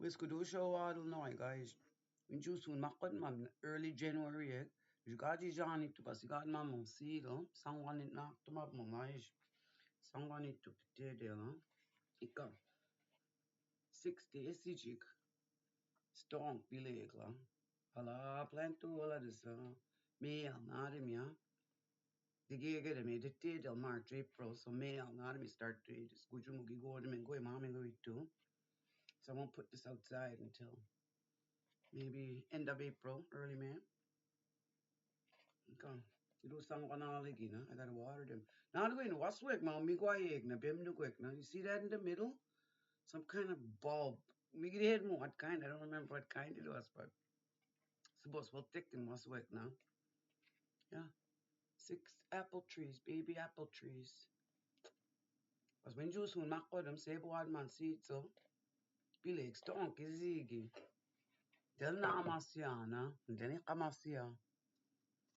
We could do show all now, guys. When you soon makod mam early January eh. Jugadi jani tu kasi gad mam sido. Sangwan it nak tu mab mamais. Sangwan it tu pete la. Ika 60 esijik. Strong pileg la. Ala plan tu ala des me al nadim ya. The gig at me the del March April so me al nadim start to this gujumugi go them and go mami go too. So I won't put this outside until maybe end of April, early May. Okay. You do some lagi na. I gotta water them. Now the way what's work, man? Me go egg na bim no quick. Now you see that in the middle? Some kind of bulb. Me get head more what kind? I don't remember what kind it was, but suppose we'll thick them what's work now. Yeah. 6 apple trees, baby apple trees. Because when you soon mako them say what man seed so bilig stonk is zigi. Del na amasya na. Del ni kamasya.